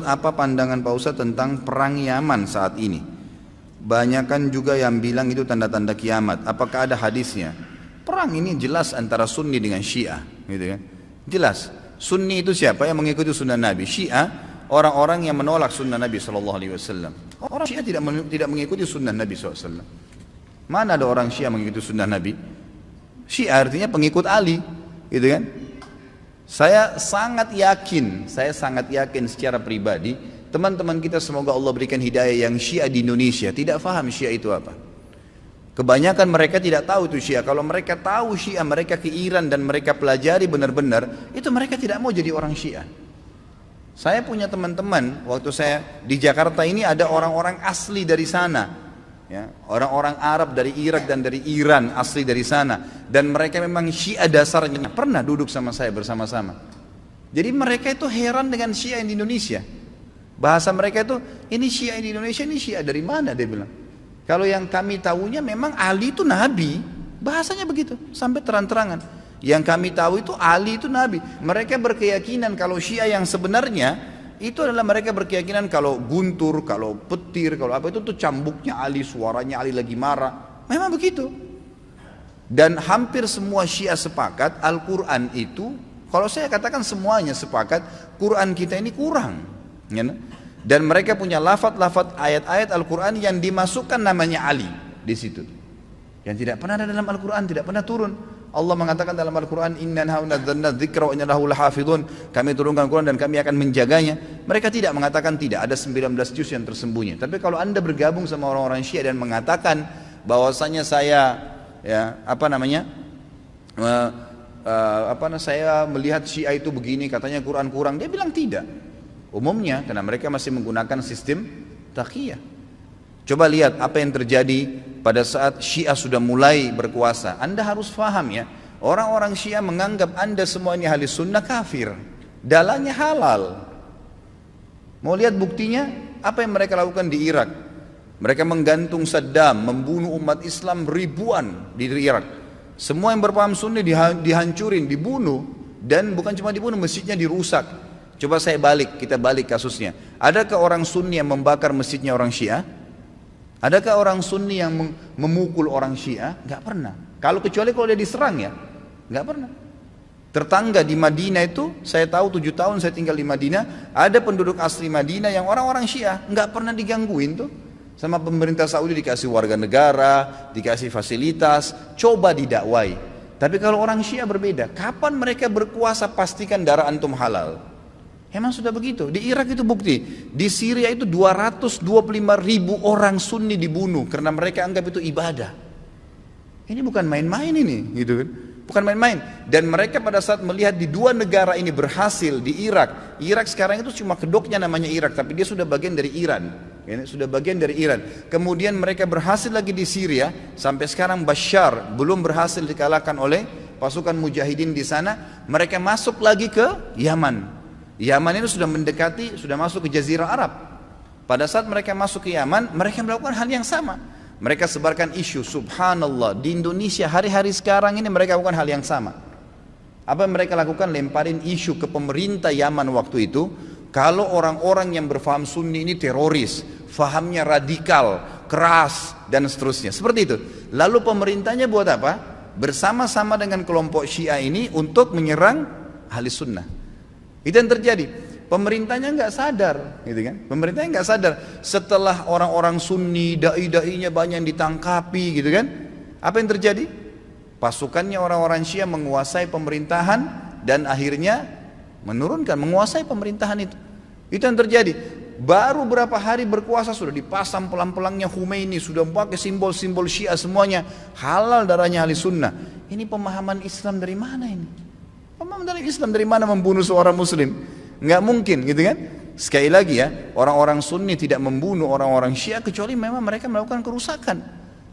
Apa pandangan Pak Ustadz tentang perang Yaman saat ini? Banyakan juga yang bilang itu tanda-tanda kiamat. Apakah ada hadisnya? Perang ini jelas antara Sunni dengan Syiah, gitu kan? Jelas. Sunni itu siapa? Yang mengikuti sunnah Nabi. Syiah orang-orang yang menolak sunnah Nabi SAW. Orang Syiah tidak mengikuti sunnah Nabi SAW. Mana ada orang Syiah mengikuti sunnah Nabi? Syiah artinya pengikut Ali, gitu kan? Saya sangat yakin secara pribadi, teman-teman kita semoga Allah berikan hidayah yang Syiah di Indonesia tidak faham Syiah itu apa. Kebanyakan mereka tidak tahu itu Syiah. Kalau mereka tahu Syiah, mereka ke Iran dan mereka pelajari benar-benar, itu mereka tidak mau jadi orang Syiah. Saya punya teman-teman, waktu saya di Jakarta ini ada orang-orang asli dari sana. Ya, orang-orang Arab dari Irak dan dari Iran asli dari sana, dan mereka memang Syiah dasarnya, pernah duduk sama saya bersama-sama. Jadi mereka itu heran dengan Syiah di Indonesia. Bahasa mereka itu, ini Syiah di Indonesia, ini Syiah dari mana, dia bilang. Kalau yang kami tahunya memang Ali itu Nabi, bahasanya begitu sampai terang-terangan. Yang kami tahu itu Ali itu Nabi. Mereka berkeyakinan kalau Syiah yang sebenarnya itu adalah mereka berkeyakinan kalau guntur, kalau petir, kalau apa itu tuh cambuknya Ali, suaranya Ali lagi marah. Memang begitu. Dan hampir semua Syiah sepakat Al-Quran itu, kalau saya katakan semuanya sepakat, Quran kita ini kurang. Ya, dan mereka punya lafaz-lafaz ayat-ayat Al-Quran yang dimasukkan namanya Ali di situ. Yang tidak pernah ada dalam Al-Quran, tidak pernah turun. Allah mengatakan dalam Al-Quran, Inna nazzalna dzikra wa inna lahu lahafidhun. Kami turunkan Al-Quran dan kami akan menjaganya. Mereka tidak mengatakan tidak, ada 19 juz yang tersembunyi. Tapi kalau Anda bergabung sama orang-orang Syiah dan mengatakan bahwasanya saya saya melihat Syiah itu begini, katanya Quran kurang, dia bilang tidak. Umumnya karena mereka masih menggunakan sistem taqiyah. Coba lihat apa yang terjadi pada saat Syiah sudah mulai berkuasa. Anda harus faham ya, orang-orang Syiah menganggap Anda semua ini ahli sunnah kafir, dalahnya halal. Mau lihat buktinya? Apa yang mereka lakukan di Irak? Mereka menggantung Saddam, membunuh umat Islam ribuan di Irak. Semua yang berpaham Sunni dihancurin, dibunuh, dan bukan cuma dibunuh, masjidnya dirusak. Coba kita balik kasusnya. Adakah orang Sunni yang membakar masjidnya orang Syiah? Adakah orang Sunni yang memukul orang Syiah? Gak pernah. Kecuali kalau dia diserang ya, gak pernah. Tetangga di Madinah itu, saya tahu 7 tahun saya tinggal di Madinah, ada penduduk asli Madinah yang orang-orang Syiah, gak pernah digangguin tuh. Sama pemerintah Saudi dikasih warga negara, dikasih fasilitas, coba didakwai. Tapi kalau orang Syiah berbeda, kapan mereka berkuasa pastikan darah antum halal. Emang sudah begitu. Di Irak itu bukti. Di Syria itu 225.000 orang Sunni dibunuh karena mereka anggap itu ibadah. Ini bukan main-main ini, gitu kan? Bukan main-main. Dan mereka pada saat melihat di dua negara ini berhasil di Irak. Irak sekarang itu cuma kedoknya namanya Irak, tapi dia sudah bagian dari Iran. Ya, sudah bagian dari Iran. Kemudian mereka berhasil lagi di Syria. Sampai sekarang Bashar belum berhasil dikalahkan oleh pasukan mujahidin di sana. Mereka masuk lagi ke Yaman. Yaman itu sudah mendekati, sudah masuk ke Jazirah Arab. Pada saat mereka masuk ke Yaman, mereka melakukan hal yang sama. Mereka sebarkan isu, subhanallah, di Indonesia hari-hari sekarang ini mereka lakukan hal yang sama. Apa yang mereka lakukan? Lemparin isu ke pemerintah Yaman waktu itu, kalau orang-orang yang berfaham Sunni ini teroris, fahamnya radikal, keras, dan seterusnya. Seperti itu. Lalu pemerintahnya buat apa? Bersama-sama dengan kelompok Syiah ini untuk menyerang ahli sunnah. Itu yang terjadi. Pemerintahnya nggak sadar, gitu kan? Pemerintahnya nggak sadar. Setelah orang-orang Sunni, dai-dainya banyak yang ditangkapi, gitu kan? Apa yang terjadi? Pasukannya orang-orang Syiah menguasai pemerintahan dan akhirnya menguasai pemerintahan itu. Itu yang terjadi. Baru berapa hari berkuasa sudah dipasang pelang-pelangnya Khomeini, sudah pakai simbol-simbol Syiah semuanya. Halal darahnya ahli sunnah. Ini pemahaman Islam dari mana ini? Pemahaman dari Islam dari mana membunuh seorang muslim? Nggak mungkin, gitu kan? Sekali lagi ya, orang-orang Sunni tidak membunuh orang-orang Syiah kecuali memang mereka melakukan kerusakan.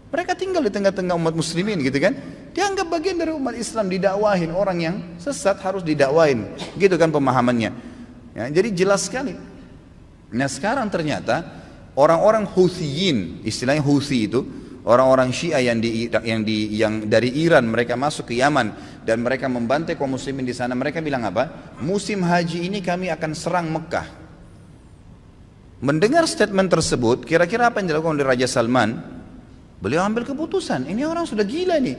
Mereka tinggal di tengah-tengah umat muslimin, gitu kan? Dianggap bagian dari umat Islam, didakwahin. Orang yang sesat harus didakwahin, gitu kan pemahamannya. Ya, jadi jelas sekali. Nah sekarang ternyata orang-orang Huthiyin, istilahnya Huthi itu, orang-orang Syiah yang dari Iran mereka masuk ke Yaman dan mereka membantai kaum muslimin di sana. Mereka bilang apa? Musim haji ini kami akan serang Mekah. Mendengar statement tersebut, kira-kira apa yang dilakukan oleh Raja Salman? Beliau ambil keputusan, ini orang sudah gila nih.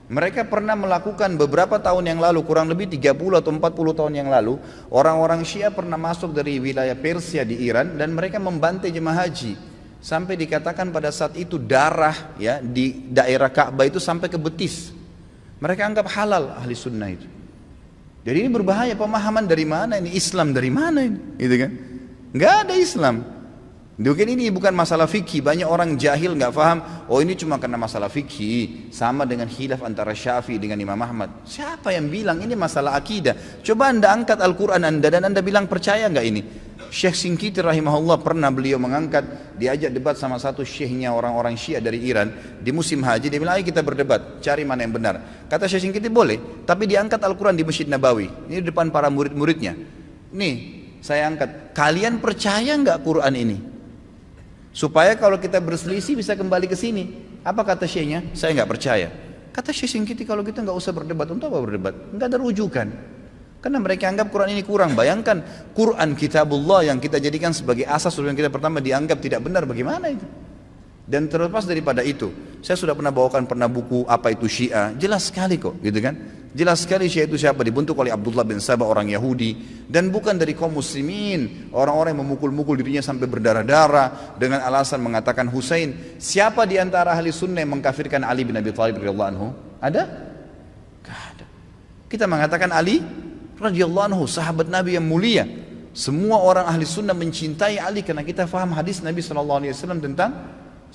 Mereka pernah melakukan beberapa tahun yang lalu, kurang lebih 30 atau 40 tahun yang lalu, orang-orang Syiah pernah masuk dari wilayah Persia di Iran dan mereka membantai jemaah haji. Sampai dikatakan pada saat itu darah ya di daerah Ka'bah itu sampai ke betis. Mereka anggap halal ahli sunnah itu. Jadi ini berbahaya, pemahaman dari mana ini? Islam dari mana ini? Gitu kan? Nggak ada Islam. Mungkin ini bukan masalah fikih. Banyak orang jahil nggak paham. Oh ini cuma karena masalah fikih. Sama dengan khilaf antara Syafi'i dengan Imam Ahmad. Siapa yang bilang ini masalah akidah? Coba anda angkat Al-Quran anda dan anda bilang percaya nggak ini? Syekh Shinqiti rahimahullah pernah beliau mengangkat, diajak debat sama satu syekhnya orang-orang Syiah dari Iran di musim haji. Dia bilang ayo kita berdebat, cari mana yang benar. Kata Syekh Shinqiti boleh, tapi diangkat Al-Quran di Masjid Nabawi. Ini di depan para murid-muridnya. Nih saya angkat, kalian percaya nggak Quran ini? Supaya kalau kita berselisih bisa kembali ke sini. Apa kata syekhnya? Saya nggak percaya. Kata Syekh Shinqiti kalau kita nggak usah berdebat. Untuk apa berdebat? Nggak ada rujukan. Karena mereka anggap Quran ini kurang. Bayangkan Quran kitabullah yang kita jadikan sebagai asas yang kita pertama dianggap tidak benar. Bagaimana itu? Dan terlepas daripada itu, saya sudah pernah bawakan buku apa itu Syiah. Jelas sekali kok, gitu kan? Jelas sekali Syiah itu siapa, dibentuk oleh Abdullah bin Sabah, orang Yahudi, dan bukan dari kaum muslimin, orang-orang yang memukul-mukul dirinya sampai berdarah-darah dengan alasan mengatakan Husain. Siapa di antara ahli sunnah yang mengkafirkan Ali bin Abi Thalib radhiyallahu anhu? Ada? Gak ada. Kita mengatakan Ali radhiyallahu anhu sahabat Nabi yang mulia. Semua orang ahli sunnah mencintai Ali karena kita faham hadis Nabi SAW tentang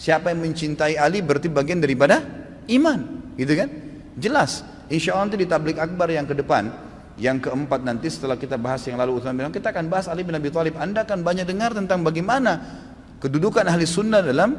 siapa yang mencintai Ali berarti bagian daripada iman, gitu kan? Jelas. Insya Allah nanti di tablik akbar yang ke depan, yang keempat nanti setelah kita bahas yang lalu Utsman bilang kita akan bahas Ali bin Abi Thalib. Anda akan banyak dengar tentang bagaimana kedudukan ahli sunnah dalam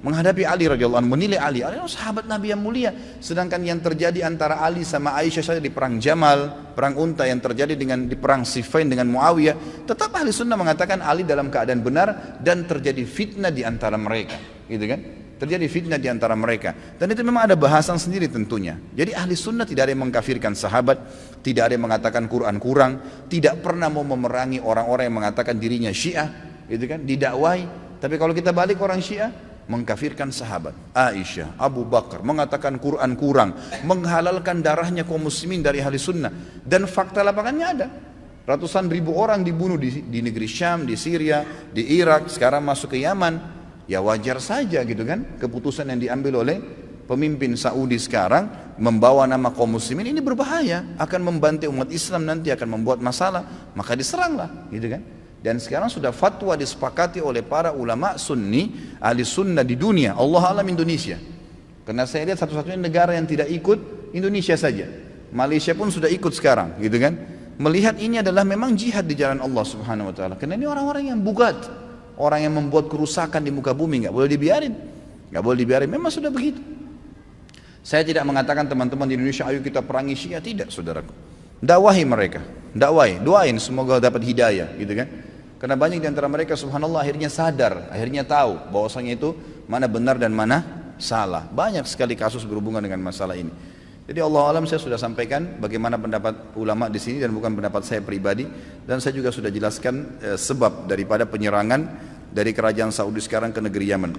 menghadapi Ali radhiyallahu anhu, menilai Ali. Ali sahabat Nabi yang mulia. Sedangkan yang terjadi antara Ali sama Aisyah saja di perang Jamal, perang Unta yang terjadi di perang Siffin dengan Muawiyah, tetap ahli sunnah mengatakan Ali dalam keadaan benar dan terjadi fitnah di antara mereka, gitu kan? Terjadi fitnah di antara mereka. Dan itu memang ada bahasan sendiri tentunya. Jadi ahli sunnah tidak ada yang mengkafirkan sahabat, tidak ada yang mengatakan Quran kurang, tidak pernah mau memerangi orang-orang yang mengatakan dirinya Syiah, gitu kan? Didakwai. Tapi kalau kita balik orang Syiah, mengkafirkan sahabat Aisyah, Abu Bakar, mengatakan Quran kurang, menghalalkan darahnya kaum muslimin dari ahli sunnah. Dan fakta lapangannya ada. Ratusan ribu orang dibunuh di negeri Syam, di Syria, di Irak, sekarang masuk ke Yaman. Ya wajar saja gitu kan, keputusan yang diambil oleh pemimpin Saudi sekarang membawa nama kaum muslimin ini berbahaya, akan membantai umat Islam, nanti akan membuat masalah, maka diseranglah gitu kan. Dan sekarang sudah fatwa disepakati oleh para ulama sunni, ahli sunnah di dunia, Allah alam Indonesia. Karena saya lihat satu-satunya negara yang tidak ikut Indonesia saja. Malaysia pun sudah ikut sekarang gitu kan. Melihat ini adalah memang jihad di jalan Allah Subhanahu wa taala. Karena ini orang-orang yang bugat, orang yang membuat kerusakan di muka bumi, nggak boleh dibiarin, nggak boleh dibiarin. Memang sudah begitu. Saya tidak mengatakan teman-teman di Indonesia ayo kita perangi Syiah, tidak saudaraku. Dakwahi mereka, dakwai, doain semoga dapat hidayah, gitu kan? Karena banyak di antara mereka subhanallah akhirnya sadar, akhirnya tahu bahwasanya itu mana benar dan mana salah. Banyak sekali kasus berhubungan dengan masalah ini. Jadi Allah alam saya sudah sampaikan bagaimana pendapat ulama di sini dan bukan pendapat saya pribadi, dan saya juga sudah jelaskan sebab daripada penyerangan dari kerajaan Saudi sekarang ke negeri Yaman.